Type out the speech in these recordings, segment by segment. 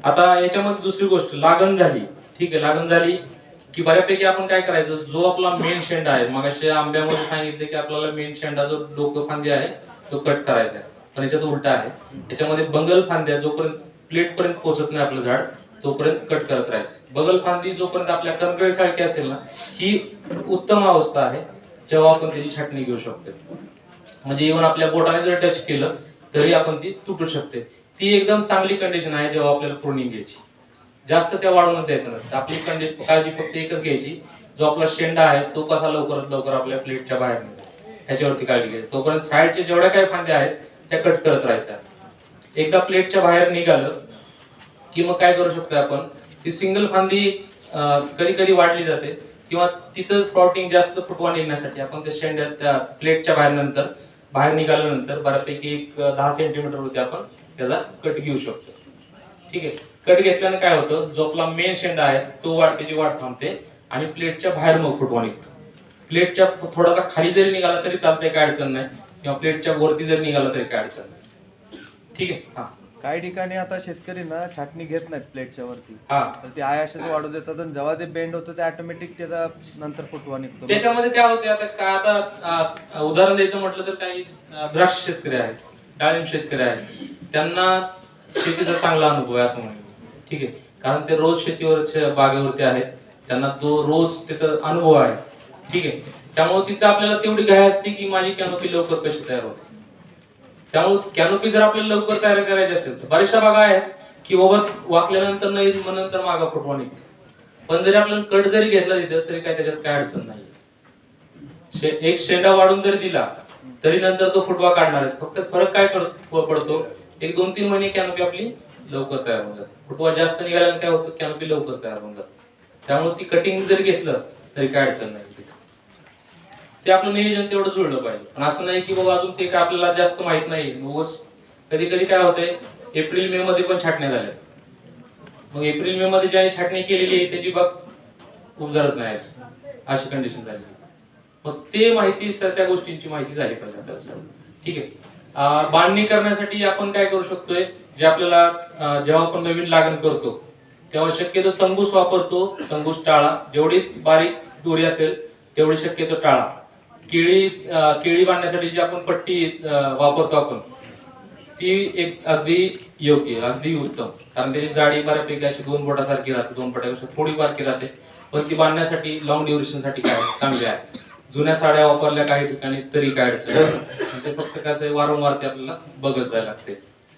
आता याच्यामध्ये दुसरी गोष्ट, लागण झाली, ठीक आहे, लागण झाली की बऱ्यापैकी आपण काय करायचं, जो आपला मेन शेंडा आहे, मग असे आंब्यामध्ये सांगितले की आपल्याला मेन शेंडा जो डोकं फांदी आहे तो कट करायचा आहे, पण याच्यात उलटा आहे. याच्यामध्ये बंगल फांद्या जोपर्यंत प्लेट पर्यंत पोहोचत नाही आपलं झाड तोपर्यंत कट करत राहायचं. बगल फांदी जोपर्यंत आपल्या करंगळी सारखी असेल ना, ही उत्तम अवस्था आहे जेव्हा आपण त्याची छाटणी घेऊ शकतो. म्हणजे इव्हन आपल्या बोटाने जर टच केलं तरी आपण ती तुटू शकते. ती एकदम चांगली कंडिशन आहे जेव्हा आपल्याला प्रुनिंग घ्यायची. जास्त त्या वाढवून द्यायचं नसतं. आपली काळजी फक्त एकच घ्यायची, जो आपला शेंडा आहे तो कसा लवकरात लवकर आपल्या प्लेटच्या बाहेर निघेल ह्याच्यावरती काळजी घ्यायची. तोपर्यंत साईडच्या जेवढ्या काही फांद्या आहेत त्या कट करत राहायच्या. एकदा प्लेटच्या बाहेर निघालं की मग काय करू शकतो आपण, ती सिंगल फांदी कधी कधी वाढली जाते किंवा तिथं स्प्रॉटिंग जास्त फुटवा निघण्यासाठी आपण त्या शेंड्यात त्या प्लेटच्या बाहेर निघाल्यानंतर बऱ्यापैकी एक 10 सेंटीमीटर वरती आपण त्याचा कट घेऊ शकतो. ठीक आहे, कट घेतल्याने काय होतं, जो आपला मेन शेंडा आहे तो त्याची वाढ थांबते आणि प्लेटच्या बाहेर मग फुटवा निघतो. प्लेटच्या थोडासा खाली जरी निघाला तरी चालतंय, काय अडचण नाही, किंवा प्लेटच्या वरती जरी निघाला तरी काय अडचण नाही. ठीक आहे. हा, काही ठिकाणी आता शेतकरी ना छाटणी घेत नाहीत प्लेटच्या वरती, हा, तर ते आय असेच वाढू देतात आणि जेव्हा ते बेंड होतं ते ऑटोमॅटिक त्याचा नंतर फुटवा निघतो. त्याच्यामध्ये काय होते, आता उदाहरण द्यायचं म्हटलं तर काही द्राक्ष शेतकरी आहेत, डाळिंब शेतकरी आहेत, त्यांना शेतीचा चांगला अनुभव आहे असं म्हणेल. ठीक आहे, कारण ते रोज शेतीवर बागेवरती आहेत, त्यांना तो रोज तिथं अनुभव आहे. ठीक आहे, त्यामुळे तिथं आपल्याला तेवढी घाई असते की माझी कॅनोपी लवकर कशी तयार होते. त्यामुळे कॅनोपी जर आपल्याला लवकर तयार करायची असेल तर बऱ्याचशा बागा आहेत की बाबा वाकल्यानंतर नाही मग नंतर मागा फुटवा निघतो. पण जरी आपल्याला कट जरी घेतला तिथं तरी काय त्याच्यात काय अडचण नाही. एक शेंडा वाढून जरी दिला तरी नंतर तो फुटवा काढणार आहे. फक्त फरक काय पडतो, एक 2-3 महिने कॅनोपी आपली लवकर तयार होऊन जाते. फुटवा जास्त निघाल्याने काय होतं, कॅनोपी लवकर तयार होऊन जाते. त्यामुळे ती कटिंग जरी घेतलं तरी काय अडचण नाही. ते आपलं नियोजन तेवढं जुळलं पाहिजे. पण असं नाही की बाबा अजून ते काय आपल्याला जास्त माहित नाही. कधी कधी काय होतंय, एप्रिल मे मध्ये पण छाटण्या झाल्या, मग एप्रिल मे मध्ये ज्याने छाटणी केलेली आहे त्याची बाग उपजारच नाही अशी कंडिशन झाली. मग ते माहिती, त्या गोष्टींची माहिती झाली पाहिजे आपल्याला. ठीक आहे, बांधणी करण्यासाठी आपण काय करू शकतोय, जे आपल्याला जेव्हा आपण नवीन लागण करतो तेव्हा शक्यतो तंबूस वापरतो. तंबूस टाळा, जेवढी बारीक दोरी असेल तेवढी शक्यतो टाळा. केळी बांधण्यासाठी जी आपण पट्टी वापरतो आपण, ती एक अगदी योग्य, अगदी उत्तम, कारण त्याची जाडी बऱ्यापैकी अशी 2 बोटासारखी राहते, 2 बोटापेक्षा थोडी बारकी राहते, पण ती बांधण्यासाठी लॉंग ड्युरेशन साठी काय चांगली आहे. जुन्या साड्या वापरल्या काही ठिकाणी तरी काय अडचण, ते फक्त कसं आहे वारंवार ते आपल्याला बघत जायला लागते.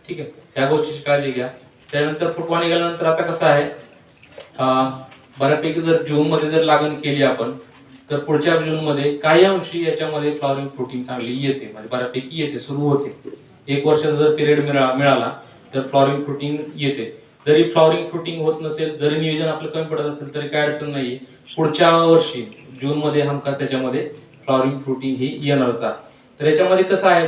ठीक आहे, त्या गोष्टीची काळजी घ्या. त्यानंतर फुटवा निघाल्यानंतर आता कसं आहे, बऱ्यापैकी जर जून मध्ये जर लागण केली आपण तर पुढच्या जून मध्ये काही अंशी याच्यामध्ये फ्लॉवरिंग फ्रुटिंग चांगली येते, म्हणजे बऱ्यापैकी येते, सुरू होते. 1 वर्षाचा जर पिरियड मिळाला तर फ्लॉवरिंग फ्रुटिंग येते. जरी फ्लॉवरिंग फ्रुटिंग होत नसेल, जरी नियोजन आपलं कमी पडत असेल तरी काय अडचण नाहीये. पुढच्या वर्षी जून मध्ये हमखास त्याच्यामध्ये फ्लॉवरिंग फ्रुटिंग ही येणारच आहे. तर याच्यामध्ये कसं आहे,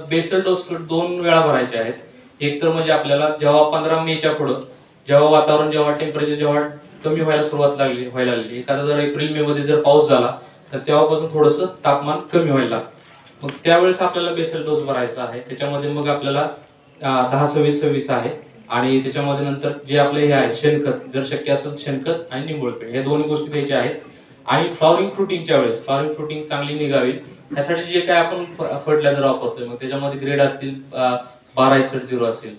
बेसल डोस 2 वेळा भरायचे आहेत. एक तर म्हणजे आपल्याला जेव्हा 15 मेच्या पुढं जेव्हा वातावरण, जेव्हा टेम्परेचर जेव्हा कमी व्हायला सुरुवात व्हायला लागली, एखादा जर एप्रिल मे मध्ये जर पाऊस झाला तर तेव्हापासून थोडस तापमान कमी व्हायला लागतं. मग त्यावेळेस आपल्याला बेसल डोस भरायचा आहे. त्याच्यामध्ये मग आपल्याला 10-26-26 आहे, आणि त्याच्यामध्ये नंतर जे आपलं हे आहे शेणखत, जर शक्य असेल शेणखत आणि निंबोळखत, हे 2 गोष्टी द्यायच्या आहेत. आणि फ्लॉवरिंग फ्रुटिंगच्या वेळेस फ्लॉवरिंग फ्रुटिंग चांगली निघावी यासाठी जे काय आपण फर्टिलायझर वापरतोय, मग त्याच्यामध्ये ग्रेड असतील 12-60 असेल,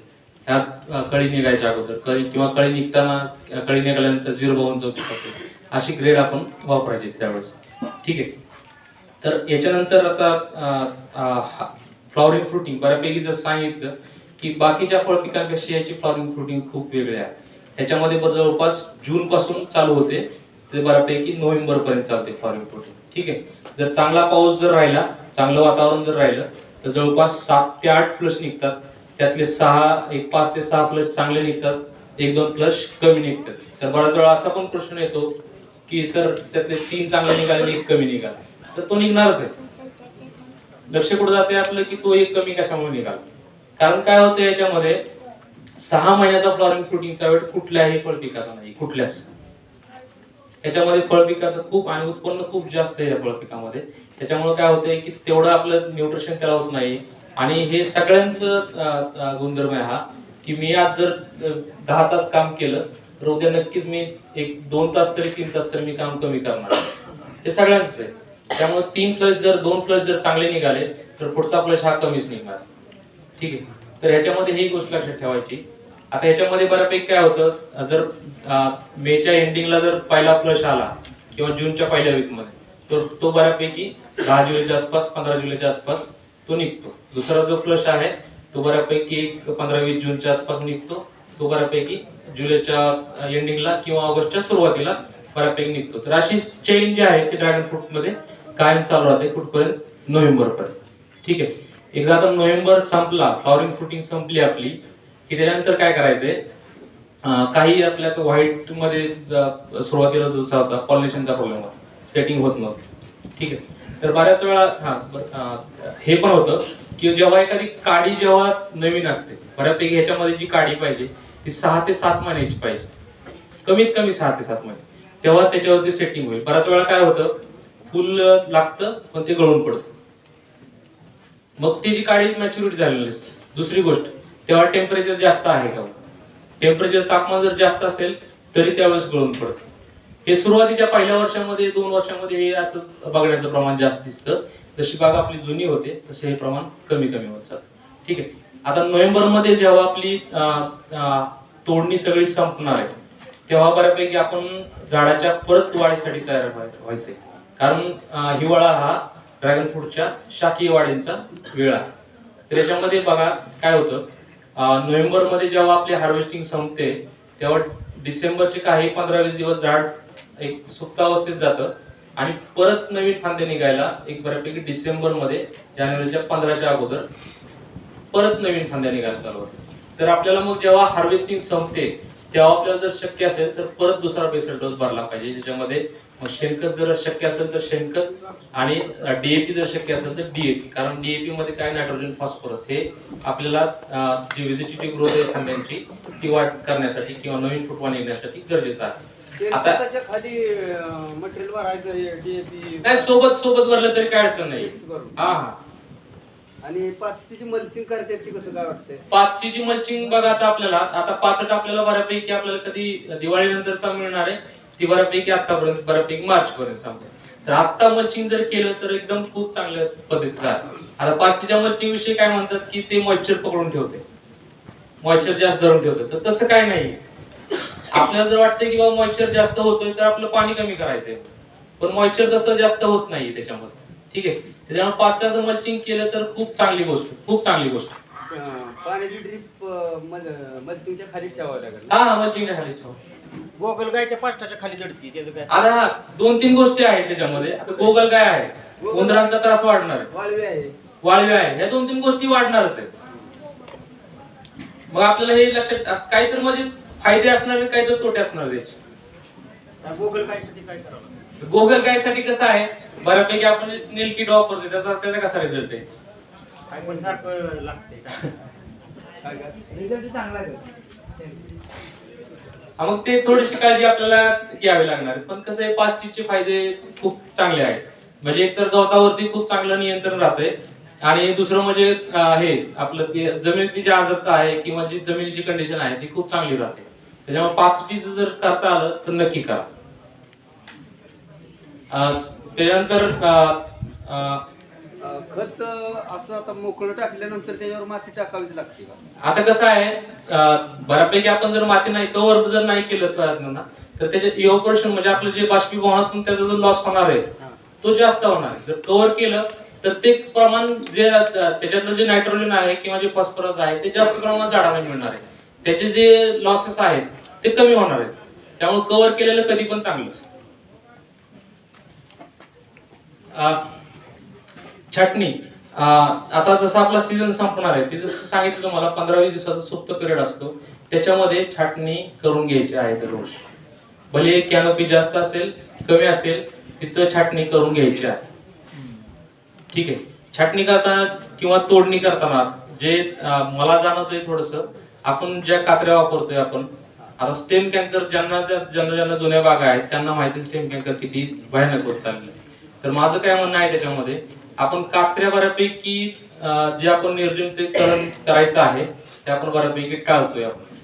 ह्यात कळी निघायच्या अगोदर, किंवा कळी निघाल्यानंतर 0-52-34 असेल, अशी ग्रेड आपण वापरायची त्यावेळेस. ठीक आहे, तर याच्यानंतर आता फ्लॉवरिंग फ्रुटिंग बऱ्यापैकी जर सांगितलं की बाकीच्या फळ पिकांपेक्षा याची फ्लॉवरिंग फ्रुटिंग खूप वेगळी आहे. ह्याच्यामध्ये जवळपास जून पासून चालू होते ते बऱ्यापैकी नोव्हेंबर पर्यंत चालते फ्लॉवरिंग फ्रुटिंग. ठीक आहे, जर चांगला पाऊस जर राहिला, चांगलं वातावरण जर राहिलं तर जवळपास 7 ते 8 फ्लश निघतात. त्यातले 5 ते 6 फ्लश चांगले निघतात, 1-2 फ्लश कमी निघतात. तर बऱ्याच वेळा असा पण प्रश्न येतो की सर त्यातले 3 चांगले निघाले, 1 कमी निघाला, तर तो निघणारच आहे. लक्ष कुठे जाते आपलं की तो 1 कमी कशामुळे निघाला. कारण काय होतं, याच्यामध्ये 6 महिन्याचा फ्लॉवरिंग फ्रुटिंगचा वेळ कुठल्याही फळ पिकाचा नाही, कुठल्याच. याच्यामध्ये फळ पिकाचं खूप आणि उत्पन्न खूप जास्त आहे या फळ पिकामध्ये. त्याच्यामुळे काय होतंय की तेवढं आपलं न्यूट्रिशन त्याला होत नाही. आणि हे सगळ्यांचं गुणधर्म आहे हा, की मी आज जर 10 तास काम केलं तर उद्या नक्कीच मी 1-2 तास तरी 3 तास तरी मी काम कमी करणार. हे सगळ्यांच आहे. त्यामुळे 2 फ्लश जर चांगले निघाले तर पुढचा फ्लश हा कमीच निघणार. ठीक आहे. तर ह्याच्यामध्ये ही गोष्ट लक्षात ठेवायची. आता ह्याच्यामध्ये बऱ्यापैकी काय होतं, जर मेच्या एंडिंगला जर पहिला फ्लश आला किंवा जूनच्या पहिल्या वीकमध्ये, तर तो बऱ्यापैकी 10 जुलैच्या आसपास 15 जुलैच्या आसपास तो निघतो. दुसरा जो फ्लश आहे तो बऱ्यापैकी 15-20 जूनच्या आसपास निघतो. तो बऱ्यापैकी जुलैच्या एंडिंगला किंवा ऑगस्टच्या सुरुवातीला बऱ्यापैकी निघतो. तर अशी चेन जी आहे ती ड्रॅगन फ्रूट मध्ये कायम चालू राहते कुठपर्यंत, नोव्हेंबर पर्यंत. ठीक आहे. एकदा आता नोव्हेंबर संपला, फ्लॉवरिंग फ्रुटिंग संपली आपली, की त्याच्यानंतर काय करायचंय, काही आपल्या व्हाईट मध्ये सुरुवातीला जो होता पॉलिनेशनचा प्रॉब्लेम होता, सेटिंग होत नव्हतं. ठीक आहे. तर बऱ्याच वेळा हे पण होतं की जेव्हा एखादी काडी जेव्हा नवीन असते, बऱ्यापैकी ह्याच्यामध्ये जी काडी पाहिजे ती 6 ते 7 महिन्याची पाहिजे, कमीत कमी 6 ते 7 महिने, तेव्हा त्याच्यावरती सेटिंग होईल. बऱ्याच वेळा काय होतं, फुल लागतं पण ते गळून पडतं, मग ती जी काडी मॅच्युरिटी झालेली असते. दुसरी गोष्ट, तेव्हा टेम्परेचर जास्त आहे का, टेम्परेचर तापमान जर जास्त असेल तरी त्यावेळेस गळून पडतं. हे सुरुवातीच्या पहिल्या वर्षामध्ये 2 वर्षामध्ये हे असं बघण्याचं प्रमाण जास्त दिसतं. जशी बाग आपली जुनी होते तसे हे प्रमाण कमी कमी होत जातं. ठीक आहे. आता नोव्हेंबर मध्ये जेव्हा आपली तोडणी सगळी संपणार आहे तेव्हा बऱ्यापैकी आपण झाडाच्या परत वाढीसाठी तयार व्हायचंय. कारण हिवाळा हा ड्रॅगन फ्रूटच्या शाकीय वाढींचा वेळ आहे. तर याच्यामध्ये बघा काय होतं, नोव्हेंबर मध्ये जेव्हा आपली हार्वेस्टिंग संपते तेव्हा डिसेंबरचे काही 15-20 दिवस झाड एक सुप्तावस्थेत जातं आणि परत नवीन फांदे निघायला एक बऱ्यापैकी डिसेंबर मध्ये, जानेवारीच्या 15च्या अगोदर परत नवीन फांद्या निघायला चालू होतात. तर आपल्याला मग जेव्हा हार्वेस्टिंग संपते तेव्हा आपल्याला जर शक्य असेल तर परत दुसरा बेसल डोस भरला पाहिजे, ज्याच्यामध्ये शेणखत जर शक्य असेल तर शेणखत आणि डीएपी जर शक्य असेल तर डीएपी. कारण डीएपी मध्ये काय नायट्रोजन फॉस्फरस हे आपल्याला जी व्हेजिटेटिव्ह ग्रोथ आहे फांद्यांची ती वाढ करण्यासाठी किंवा नवीन फुटवा निघण्यासाठी गरजेचं आहे. आता खाली मटेरियल भरायचं डीएपी काय सोबत भरलं तरी काय अडचण नाही. हा हा. आणि पाचटीची मल्चिंग करते ती कसं काय वाटतंय? पाचटीची मल्चिंग बघा, आता आपल्याला पाचट आपल्याला बऱ्यापैकी आपल्याला कधी दिवाळी नंतरचा मिळणार आहे, ती बऱ्यापैकी आतापर्यंत बऱ्यापैकी मार्च पर्यंत सांगते. तर आता मल्चिंग जर केलं तर एकदम खूप चांगल्या पद्धतीचं आहे. आता पाचटीच्या मल्चिंग विषयी काय म्हणतात की ते मॉइश्चर पकडून ठेवते, मॉइश्चर जास्त धरून ठेवते. तर तसं काय नाही. आपल्याला जर वाटतं की बाबा मॉइश्चर जास्त होतोय तर आपलं पाणी कमी करायचंय, पण मॉइश्चर तसं जास्त होत नाही त्याच्यामध्ये. ठीक आहे. त्याच्यामुळे 5 तास मल्चिंग केलं तर खूप चांगली गोष्ट, खूप चांगली गोष्ट. पाण्याची ड्रीप मल्चिंगच्या खाली ठेवावं लागेल. हा, मल्चिंगच्या खाली ठेवा. गोगल गायच्या पाष्टाच्या खाली जडती त्याचं काय? आता 2-3 गोष्टी आहेत त्याच्यामध्ये. आता गोगल काय आहे, उंदरांचा त्रास वाढणार आहे, वाळवी आहे, वाळवे आहे, या 2-3 गोष्टी वाढणारच आहेत. मग आपल्याला हे लक्षात, काहीतरी म्हणजे फायदे असणार आहेत, काहीतरी तोटे असणार आहेत. गोगल गायसाठी काय करावं लागतं? गोगल गायसाठी कसं आहे, बऱ्यापैकी आपण स्नेल किट वापरतो, त्याचा कसा रिझल्ट आहे, काय पण सारखं लागते काय काय? रिझल्ट चांगला आहे. मग ते थोडीशी काळजी आपल्याला घ्यावी लागणार. पण कसं आहे, पास्टिकचे फायदे खूप चांगले आहेत. म्हणजे एकतर गवतावरती खूप चांगलं नियंत्रण राहतंय आणि दुसरं म्हणजे हे आपलं जमिनीतली जी आर्द्रता आहे किंवा जी जमिनीची कंडिशन आहे ती खूप चांगली राहते. त्याच्यामुळे पास्टिकचं जर करता आलं तर नक्की करा. त्याच्यानंतर खत असं आता मोकळं टाकल्यानंतर त्याच्यावर माती टाकावीच लागते का? आता कसं आहे, बऱ्यापैकी आपण जर माती नाही कव्हर जर नाही केलं प्रयत्न तर त्याचे इव्हॅपोरेशन म्हणजे आपलं जे बाष्पीभवनातून त्याचा जो लॉस होणार आहे तो जास्त होणार आहे. जर कव्हर केलं तर ते प्रमाण जे त्याच्यातलं जे नायट्रोजन आहे किंवा जे फॉस्फरस आहे ते जास्त प्रमाणात झाडाला मिळणार आहे. त्याचे जे लॉसेस आहेत ते कमी होणार आहेत. त्यामुळे कव्हर केलेलं कधी पण चांगलंच. छाटणी, आता जसं आपला सीझन संपणार आहे, ते जसं सांगितलं तुम्हाला 15-20 दिवसाचा सुप्त पिरियड असतो, त्याच्यामध्ये छाटणी करून घ्यायची आहे दररोज. भले कॅनोपी जास्त असेल कमी असेल तिथं छाटणी करून घ्यायची आहे. ठीक आहे. छाटणी करताना किंवा तोडणी करताना जे मला जाणवतंय थोडस, आपण ज्या कात्र्या वापरतोय आपण, आता स्टेम कॅन्कर ज्यांना जुन्या बागा आहेत त्यांना माहिती स्टेम कॅन्कर किती भयानक होत चालले. तर माझं काय म्हणणं आहे त्याच्यामध्ये, आपण कात्र्या बऱ्यापैकी जे आपण निर्जंतुकीकरण करायचं आहे ते आपण बऱ्यापैकी टाळतोय आपण,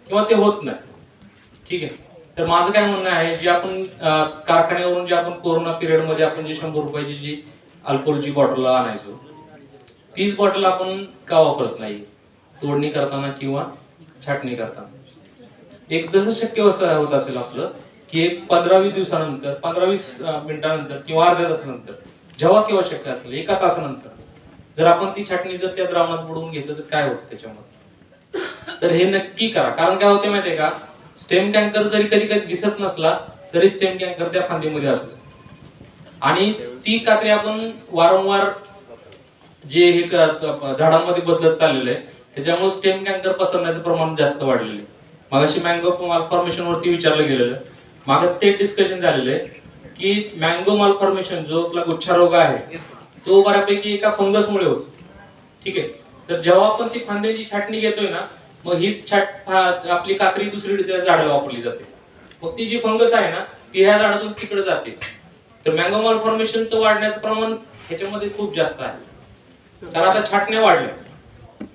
किंवा ते होत नाही. ठीक आहे. तर माझं काय म्हणणं आहे, जे आपण कारखान्यावरून जे आपण कोरोना पिरियड मध्ये आपण जी 100 रुपयाची जी अल्कोहोलची बॉटल आणायचो, तीच बॉटल आपण का वापरत नाही तोडणी करताना किंवा छाटणी करताना? एक जसं शक्य होत असेल आपलं की एक 15-20 दिवसानंतर, 15-20 मिनिटानंतर किंवा अर्ध्या तासानंतर, जेव्हा केव्हा शक्य असेल, एका तासानंतर जर आपण ती छाटणी जर त्या द्रावणात बुडवून घेतलं तर काय होतं त्याच्यामध्ये? तर हे नक्की करा. कारण काय होते माहितीये का, स्टेम कॅन्कर जरी कधी कधी दिसत नसला तरी स्टेम कॅन्कर त्या फांदीमध्ये असतो. आणि ती कात्री आपण वारंवार जे हे झाडांमध्ये बदलत चाललेलं आहे त्याच्यामुळे स्टेम कॅन्कर पसरण्याचं प्रमाण जास्त वाढलेलं आहे. मागाशी मँगो मालफॉर्मेशन वरती विचारलं गेलेलं, मागे ते डिस्कशन झालेलं आहे की मँगो मालफॉर्मेशन जो आपला गुच्छा रोग आहे तो बऱ्यापैकी एका फंगसमुळे होतो. ठीक आहे. तर जेव्हा आपण ती फांद्याची छाटणी घेतोय ना, मग हीच आपली कात्री दुसरी झाडाला वापरली जाते. मग ती जी फंगस आहे ना ती ह्या झाडातून तिकडे जाते. तर मँगो मालफॉर्मेशनचं वाढण्याचं प्रमाण ह्याच्यामध्ये खूप जास्त आहे, कारण आता छाटण्या वाढल्या.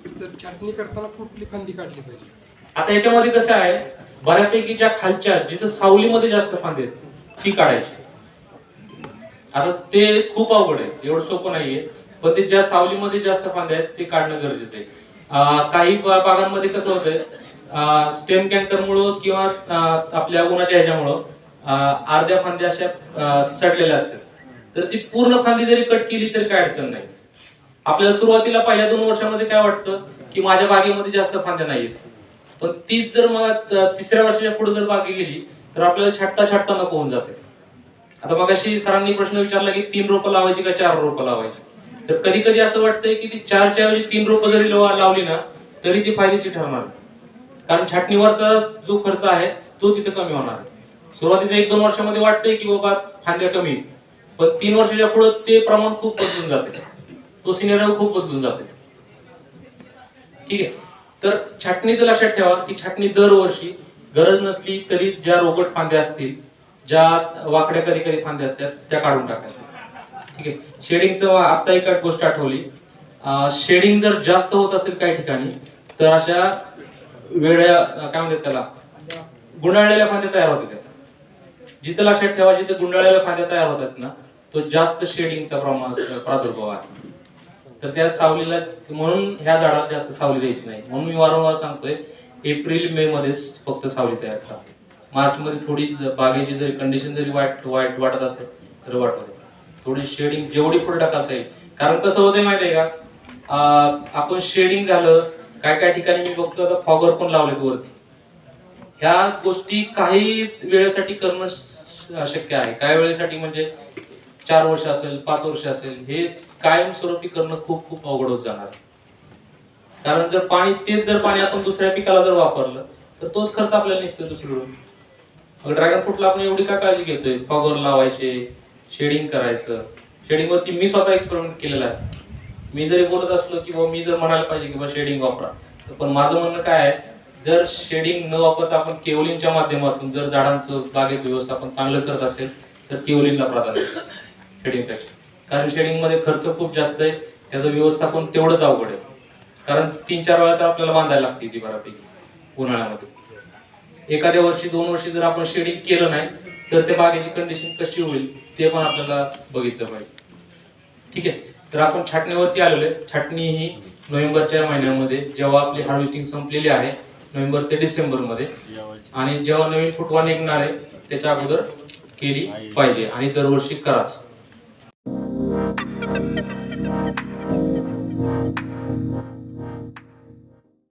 सर, छाटणी करताना कुठली फांदी काढली पाहिजे? आता याच्यामध्ये कसं आहे, बऱ्यापैकी ज्या खालच्या जिथं सावलीमध्ये जास्त फांदे आहेत ती काढायची. आता ते खूप अवघड आहे, एवढं सोपं नाहीये, पण ते ज्या सावलीमध्ये जास्त फांदे आहेत ते काढणं गरजेचं आहे. काही बागांमध्ये कसं होतंय, स्टेम कॅन्करमुळं किंवा आपल्या उन्हाच्या ह्याच्यामुळं अर्ध्या फांद्या अशा सडलेल्या असतात. तर ती पूर्ण फांदी जरी कट केली तरी काय अडचण नाही. आपल्याला सुरुवातीला पहिल्या 2 वर्षामध्ये काय वाटतं की माझ्या बागेमध्ये जास्त फांद्या नाहीत, पण तीच जर मग 3ऱ्या वर्षाच्या पुढे जर बागे गेली तर आपल्याला छाटता छाटता नको होऊन जाते. आता मगाशी सरांनी प्रश्न विचारला की 3 रोपं लावायची का 4 रोपं लावायची, तर कधी कधी असं वाटतंय की ती 4च्या ऐवजी 3 रोपं जरी लावली ना तरी ती फायदेची ठरणार, कारण छाटणीवरचा जो खर्च आहे तो तिथे कमी होणार. सुरुवातीच्या 1-2 वर्षामध्ये वाटतंय की बाबा फांद्या कमी, पण 3 वर्षाच्या पुढे ते प्रमाण खूप बदलून जाते, तो सिनेरिओ खूप बदलून जाते. ठीक आहे. तर छाटणीचं लक्षात ठेवा की छाटणी दरवर्षी गरज नसली तरी ज्या रोगट फांद्या असतील, ज्या वाकड्या कधी कधी फांद्या असतात त्या काढून टाकायच्या. ठीक आहे. शेडिंगचं आता एक गोष्ट आठवली, शेडिंग जर जास्त होत असेल काही ठिकाणी तर अशा वेळ्या काय म्हणतात त्याला, गुंडाळलेल्या फांद्या तयार होतात. जिथं लक्षात ठेवा जिथे गुंडाळलेल्या फांद्या तयार होतात ना तो जास्त शेडिंगचा प्रादुर्भाव आहे. तर त्या सावलीला, म्हणून ह्या झाडाला जास्त सावली द्यायची नाही. म्हणून मी वारंवार सांगतोय एप्रिल-मे मध्येच फक्त सावली तयार करा. मार्च मध्ये थोडी बागेची जरी कंडिशन जरी वाईट वाटत असेल तर वाटत थोडी शेडिंग जेवढी पुढे टाकता येईल. कारण कसं होतंय माहितीये का, आपण शेडिंग झालं, काय काय ठिकाणी मी बघतो आता फॉगर पण लावलेत वरती. ह्या गोष्टी काही वेळेसाठी करणं शक्य आहे, काही वेळेसाठी म्हणजे 4 वर्ष असेल, 5 वर्ष असेल, हे कायमस्वरूपी करणं खूप खूप अवघड होत जाणार. कारण जर तेच जर पाणी आपण दुसऱ्या पिकाला जर वापरलं तर तोच खर्च आपल्याला निघतो दुसरीकडून. मग ड्रॅगन फ्रूटला आपण एवढी का काळजी घेतोय, फॉगर लावायचे, शेडिंग करायचं. शेडिंग वरती मी स्वतः एक्सपेरिमेंट केलेला आहे. मी जरी बोलत असलो किंवा मी जर म्हणायला पाहिजे की शेडिंग वापरा, पण माझं म्हणणं काय आहे, जर शेडिंग न वापरता आपण केवलिनच्या माध्यमातून जर झाडांचं बागेचं व्यवस्थापन चांगलं करत असेल तर केवलिनला प्राधान्य शेडिंगपेक्षा. कारण शेडिंग मध्ये खर्च खूप जास्त आहे, त्याचं व्यवस्थापन तेवढंच अवघड आहे. कारण 3-4 वेळा तर आपल्याला बांधायला लागते ती बऱ्यापैकी उन्हाळ्यामध्ये. एखाद्या वर्षी 2 वर्षी जर आपण शेडिंग केलं नाही तर त्या बागेची कंडिशन कशी होईल ते पण आपल्याला बघितलं पाहिजे. ठीक आहे. तर आपण छाटणीवरती आलेलो आहे. छाटणी ही नोव्हेंबरच्या महिन्यामध्ये जेव्हा आपली हार्वेस्टिंग संपलेली आहे, नोव्हेंबर ते डिसेंबर मध्ये, आणि जेव्हा नवीन फुटवा निघणार आहे त्याच्या अगोदर केली पाहिजे आणि दरवर्षी कराच.